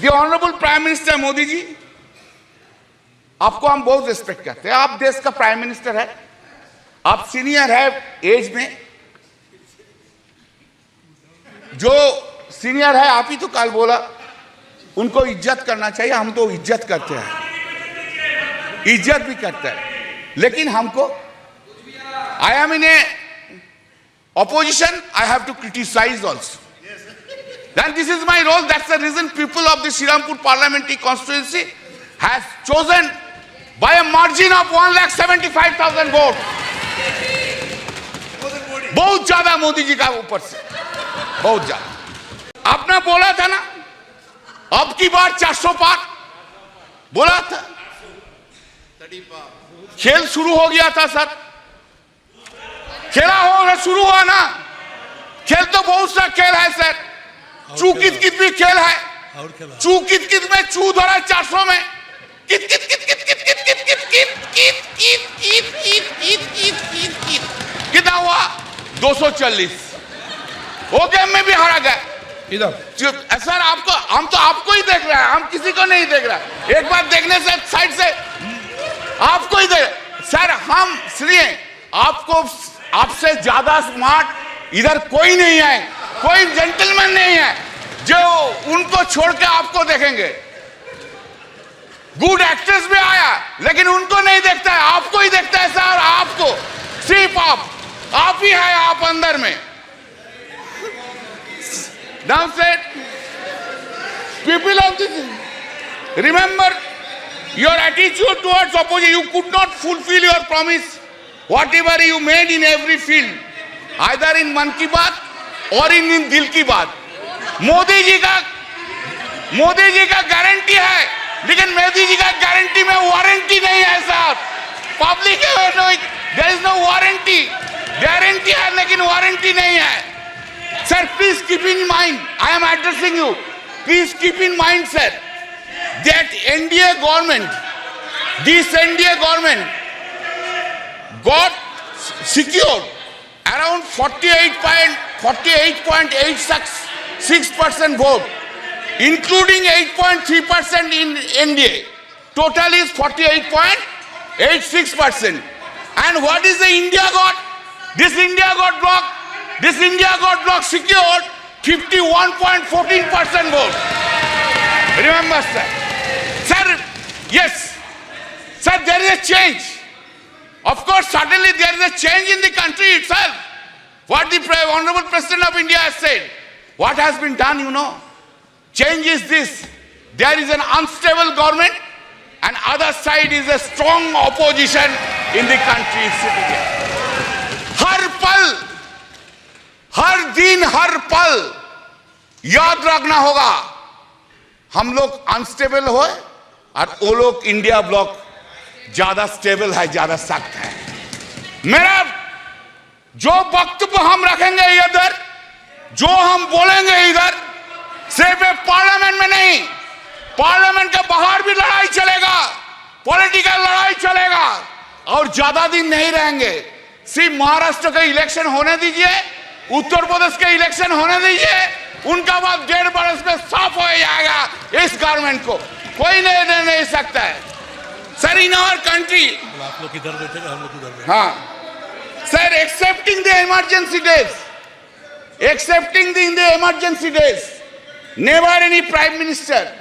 देखिए honourable prime minister Modi ji, आपको हम बहुत रिस्पेक्ट करते हैं। आप देश का प्राइम मिनिस्टर है, आप सीनियर है एज में, जो सीनियर है आप ही तो कल बोला उनको इज्जत करना चाहिए। हम तो इज्जत करते हैं, इज्जत भी करते हैं, लेकिन हमको I am in A opposition, I have to criticize also. Then this is my role. That's the reason people of the Srirampur parliamentary constituency has chosen by a margin of 1,75,000 votes. बहुत ज्यादा मोदी जी का ऊपर से, बहुत ज्यादा। आपने बोला था ना अब की बार 400 पार बोला था, खेल शुरू हो गया था सर, खेला हो शुरू हुआ ना। खेल तो बहुत सा खेल है सर, चू कित कित भी खेल है, चू कित कित में चू धरा 400 में, कित कित कित कित कित कित कित कित कित कित कित कित कित कित कित कित कितना हुआ 240। वो गेम में भी हारा गया इधर। सर आपको, हम तो आपको ही देख रहे हैं, हम किसी को नहीं देख रहे। एक बार देखने से साइड से आपको ही देख सर, हम इसलिए आपको, आपसे ज्यादा स्मार्ट इधर कोई नहीं है, कोई जेंटलमैन नहीं है जो उनको छोड़ के आपको देखेंगे। गुड एक्टर्स भी आया लेकिन उनको नहीं देखता है, आपको ही देखता है सर। आपको सिर्फ आप ही है, आप अंदर में। Now said, people of this, remember your attitude towards opposition. You could not fulfill your promise, whatever you made in every field, either in मन की बात और in दिल की बात। मोदी जी का गारंटी है, लेकिन मोदी जी का गारंटी में वारंटी नहीं है साहब। Public there is no warranty, guarantee है लेकिन वारंटी नहीं है। Sir, please keep in mind, I am addressing you. Please keep in mind, sir, that NDA government, this NDA government got secured around 48.86% vote, including 8.3% in NDA. Total is 48.86%. And what is the India got? This India got blocked. This India got bloc secured 51.14% vote. Remember, sir. Sir, yes. Sir, there is a change. Of course, suddenly there is a change in the country itself. What the Honorable President of India has said. What has been done, you know? Change is this. There is an unstable government and other side is a strong opposition in the country sitting here. हर पल, हर दिन, हर पल याद रखना होगा, हम लोग unstable हो और वो लोग इंडिया ब्लॉक ज्यादा स्टेबल है, ज्यादा सख्त है। मेरा जो वक्तव्य हम रखेंगे इधर, जो हम बोलेंगे इधर, सिर्फ पार्लियामेंट में नहीं, पार्लियामेंट के बाहर भी लड़ाई चलेगा, पॉलिटिकल लड़ाई चलेगा और ज्यादा दिन नहीं रहेंगे। सिर्फ महाराष्ट्र का इलेक्शन होने दीजिए, उत्तर प्रदेश के इलेक्शन होने दीजिए, उनका बाद 1.5 बरस में साफ हो जाएगा इस गवर्नमेंट को, कोई नहीं सकता है। सर, इन आवर कंट्री, आप लोग किधर बैठेगा, हम लोग किधर बैठेंगे। हाँ sir, accepting the emergency days, never any prime minister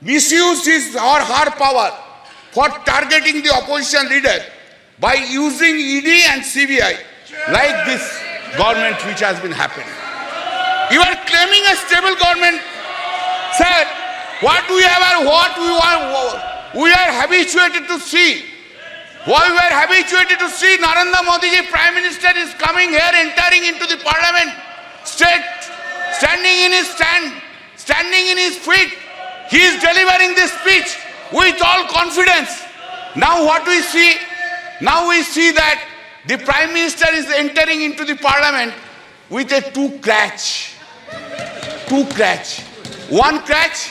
misused his or her power for targeting the opposition leader by using ED and CBI like this government which has been happening. You are claiming a stable government, sir. What we are habituated to see. What we are habituated to see, Narendra Modi ji, Prime Minister, is coming here, entering into the Parliament, standing in his feet. He is delivering this speech with all confidence. Now what we see? Now we see that the Prime Minister is entering into the Parliament with a two crutch. One crutch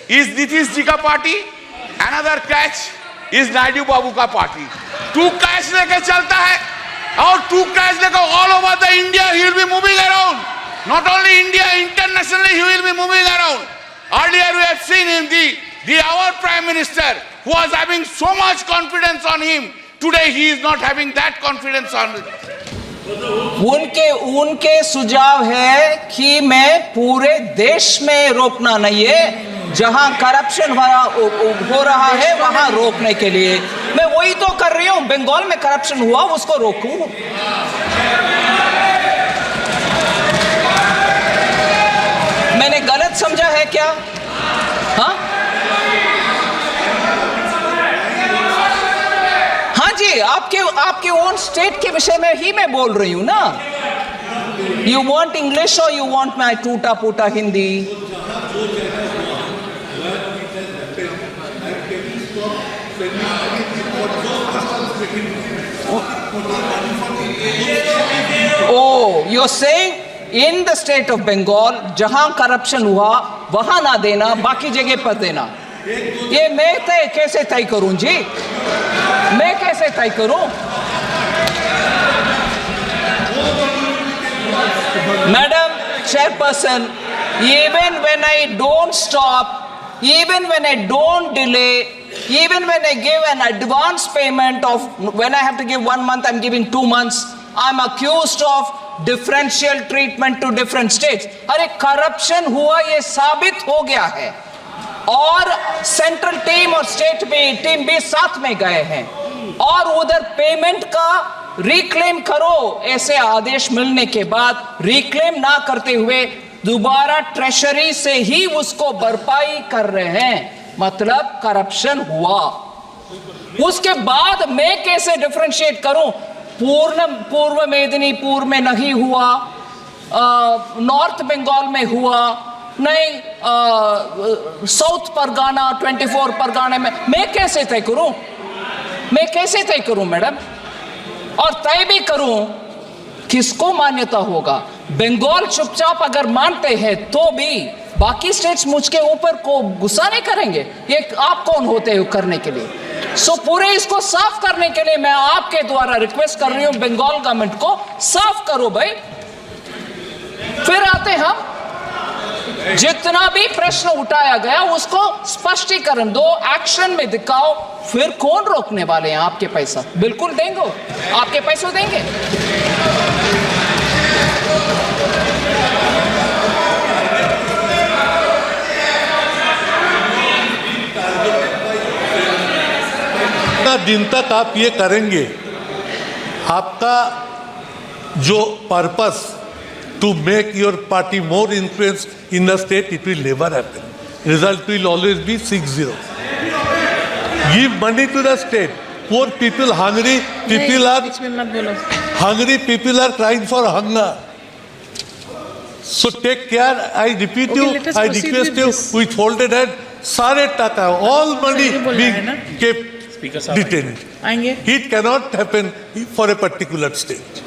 is Nitish ji ka party, another crutch is Naidu Babu ka party. Two crutch लेके चलता है और two crutch लेकर all over the India he will be moving around. Not only India, internationally he will be moving around. Earlier we have seen him, our Prime Minister, who was having so much confidence on him. Today he is not having that confidence on him. उनके सुझाव है कि मैं पूरे देश में रोकना नहीं है, जहां करप्शन हो रहा है वहां रोकने के लिए मैं वही तो कर रही हूं। बंगाल में करप्शन हुआ, उसको रोकूं। मैंने गलत समझा है क्या? हाँ हाँ जी, आपके ओन स्टेट के विषय में ही मैं बोल रही हूं ना। यू वांट इंग्लिश और यू वांट माई टूटा फूटा Hindi? Oh, you're saying in the state of Bengal, जहां करप्शन हुआ वहां ना देना, बाकी जगह पर देना। ये मैं कैसे तय करूं जी? मैं कैसे तय करूं? Madam Chairperson, even when I don't stop, even when I don't delay, even when I give an advance payment of, when I have to give 1 month, I'm giving 2 months, I'm accused of differential treatment to different states. अरे corruption हुआ ये साबित हो गया है, और central team और state team भी साथ में गए हैं, और उधर पेमेंट का रिक्लेम करो, ऐसे आदेश मिलने के बाद रिक्लेम ना करते हुए दोबारा ट्रेशरी से ही उसको भरपाई कर रहे हैं, मतलब करप्शन हुआ। उसके बाद मैं कैसे डिफरेंशिएट करूं? पूर्व मेदिनीपुर में नहीं हुआ, नॉर्थ बंगाल में हुआ नहीं, साउथ परगाना 24 परगाना में, मैं कैसे तय करूं? मैं कैसे तय करूं मैडम? और तय भी करूं, किसको मान्यता होगा? बंगाल चुपचाप अगर मानते हैं तो भी बाकी स्टेट्स मुझके ऊपर को गुस्सा नहीं करेंगे? ये आप कौन होते हो करने के लिए? सो पूरे इसको साफ करने के लिए मैं आपके द्वारा रिक्वेस्ट कर रही हूं, बंगाल गवर्नमेंट को साफ करो भाई। फिर आते हम, जितना भी प्रश्न उठाया गया उसको स्पष्टीकरण दो, एक्शन में दिखाओ, फिर कौन रोकने वाले हैं आपके पैसा? बिल्कुल देंगे, आपके पैसे देंगे। दिन तक आप ये करेंगे, आपका जो purpose to make your party more influence in the state, it will never happen. Result will always be 6-0। Give money to the state, poor people, hungry people are crying for hunger. So take care, I repeat you, I request you with folded hand, सारे टाका, all money being kept detained. It cannot happen for a particular state.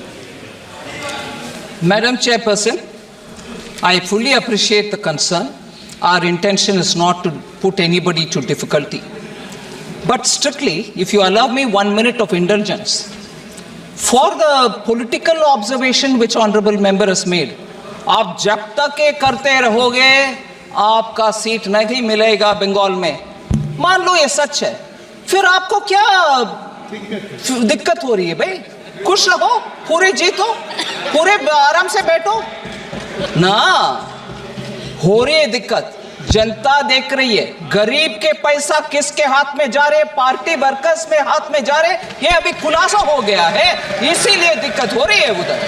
Madam Chairperson, I fully appreciate the concern. Our intention is not to put anybody to difficulty. But strictly, if you allow me 1 minute of indulgence, for the political observation which honorable member has made, आप जब तक ये करते रहोगे आपका seat नहीं मिलेगा बंगाल में। मान लो ये सच है, फिर आपको क्या दिक्कत हो रही है भाई? खुश रहो, पूरे जीतो, पूरे आराम से बैठो ना। हो रही है दिक्कत, जनता देख रही है, गरीब के पैसा किसके हाथ में जा रहे? पार्टी वर्कर्स में हाथ में जा रहे, ये अभी खुलासा हो गया है, इसीलिए दिक्कत हो रही है उधर,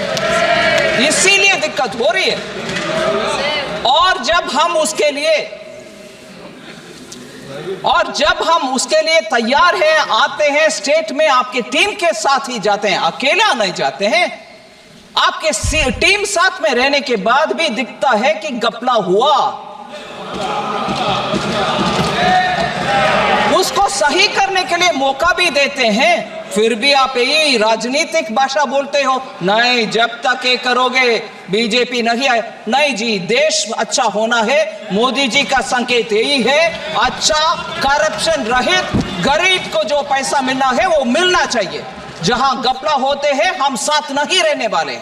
इसीलिए दिक्कत हो रही है। और जब हम उसके लिए तैयार हैं, आते हैं स्टेट में, आपके टीम के साथ ही जाते हैं, अकेला नहीं जाते हैं। आपके टीम साथ में रहने के बाद भी दिखता है कि घपला हुआ, उसको सही करने के लिए मौका भी देते हैं, फिर भी आप यही राजनीतिक भाषा बोलते हो, नहीं जब तक ये करोगे बीजेपी नहीं आए। नहीं जी, देश अच्छा होना है, मोदी जी का संकेत यही है, अच्छा करप्शन रहित गरीब को जो पैसा मिलना है वो मिलना चाहिए। जहां घपला होते हैं हम साथ नहीं रहने वाले।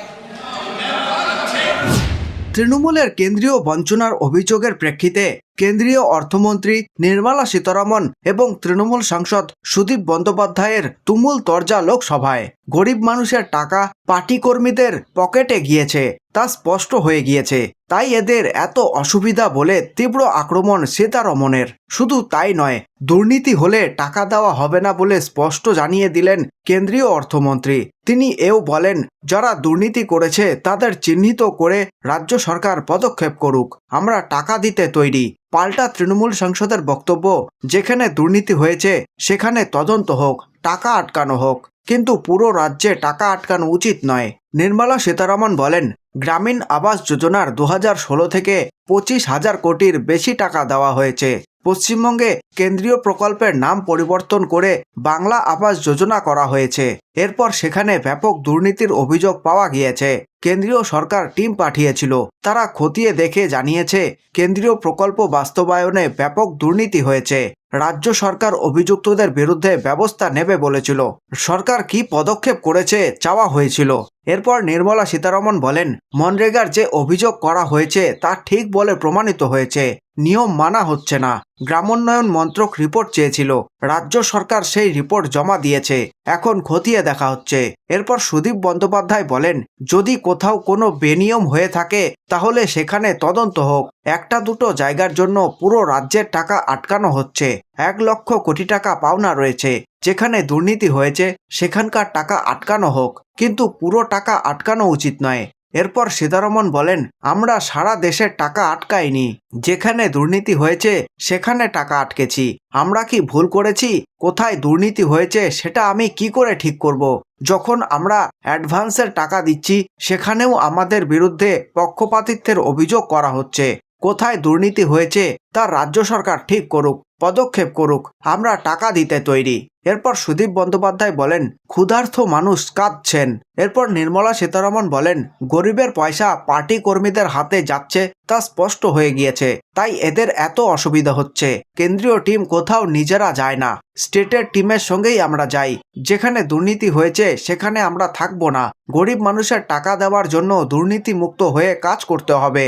তৃণমূলের কেন্দ্রীয় বঞ্চনার অভিযোগের প্রেক্ষিতে কেন্দ্রীয় অর্থমন্ত্রী নির্মলা সীতারমন এবং তৃণমূল সাংসদ সুদীপ বন্দ্যোপাধ্যায়ের তুমুল তরজা লোকসভায়। গরিব মানুষের টাকা পার্টি কর্মীদের পকেটে গিয়েছে তা স্পষ্ট হয়ে গিয়েছে, তাই এদের এত অসুবিধা বলে তীব্র আক্রমণ সীতারমনের। শুধু তাই নয়, দুর্নীতি হলে টাকা দেওয়া হবে না বলে স্পষ্ট জানিয়ে দিলেন কেন্দ্রীয় অর্থমন্ত্রী। তিনি এও বলেন, যারা দুর্নীতি করেছে তাদের চিহ্নিত করে রাজ্য সরকার পদক্ষেপ করুক, আমরা টাকা দিতে তৈরি। পাল্টা তৃণমূল সাংসদের বক্তব্য, যেখানে দুর্নীতি হয়েছে সেখানে তদন্ত হোক, টাকা আটকানো হোক, কিন্তু পুরো রাজ্যে টাকা আটকানো উচিত নয়। নির্মলা সীতারমন বলেন, গ্রামীণ আবাস যোজনার 2016 থেকে 25,000 কোটির বেশি টাকা দেওয়া হয়েছে। পশ্চিমবঙ্গে কেন্দ্রীয় প্রকল্পের নাম পরিবর্তন করে বাংলা আবাস যোজনা করা হয়েছে। এরপর সেখানে ব্যাপক দুর্নীতির অভিযোগ পাওয়া গিয়েছে। কেন্দ্রীয় সরকার টিম পাঠিয়েছিল, তারা খতিয়ে দেখে জানিয়েছে কেন্দ্রীয় প্রকল্প বাস্তবায়নে ব্যাপক দুর্নীতি হয়েছে। রাজ্য সরকার অভিযুক্তদের বিরুদ্ধে ব্যবস্থা নেবে বলেছিল। সরকার কি পদক্ষেপ করেছে চাওয়া হয়েছিল। এরপর নির্মলা সীতারমন বলেন, মনরেগার যে অভিযোগ করা হয়েছে তা ঠিক বলে প্রমাণিত হয়েছে, নিয়ম মানা হচ্ছে না। গ্রামোন্নয়ন মন্ত্রক রিপোর্ট চেয়েছিল, রাজ্য সরকার সেই রিপোর্ট জমা দিয়েছে, এখন খতিয়ে দেখা হচ্ছে। এরপর সুদীপ বন্দ্যোপাধ্যায় বলেন, যদি কোথাও কোনো বেনিয়ম হয়ে থাকে তাহলে সেখানে তদন্ত হোক। একটা দুটো জায়গার জন্য পুরো রাজ্যের টাকা আটকানো হচ্ছে। 1 লক্ষ কোটি টাকা পাওনা রয়েছে, যেখানে দুর্নীতি হয়েছে সেখানকার টাকা আটকানো হোক, কিন্তু পুরো টাকা আটকানো উচিত নয়। এরপর সীতারমন বলেন, আমরা সারা দেশের টাকা আটকাইনি, যেখানে দুর্নীতি হয়েছে সেখানে টাকা আটকেছি। আমরা কি ভুল করেছি, কোথায় দুর্নীতি হয়েছে সেটা আমি কি করে ঠিক করব? যখন আমরা অ্যাডভান্সের টাকা দিচ্ছি সেখানেও আমাদের বিরুদ্ধে পক্ষপাতিত্বের অভিযোগ করা হচ্ছে। কোথায় দুর্নীতি হয়েছে তা রাজ্য সরকার ঠিক করুক, পদক্ষেপ করুক, আমরা টাকা দিতে তৈরি। এরপর সুদীপ বন্দ্যোপাধ্যায় বলেন, ক্ষুধার্ত মানুষ কাঁদছেন। এরপর নির্মলা সীতারমন বলেন, গরিবের পয়সা পার্টি কর্মীদের হাতে যাচ্ছে তা স্পষ্ট হয়ে গিয়েছে, তাই এদের এত অসুবিধা হচ্ছে। কেন্দ্রীয় টিম কোথাও নিজেরা যায় না, স্টেটের টিমের সঙ্গেই আমরা যাই। যেখানে দুর্নীতি হয়েছে সেখানে আমরা থাকবো না। গরিব মানুষের টাকা দেওয়ার জন্য দুর্নীতি মুক্ত হয়ে কাজ করতে হবে।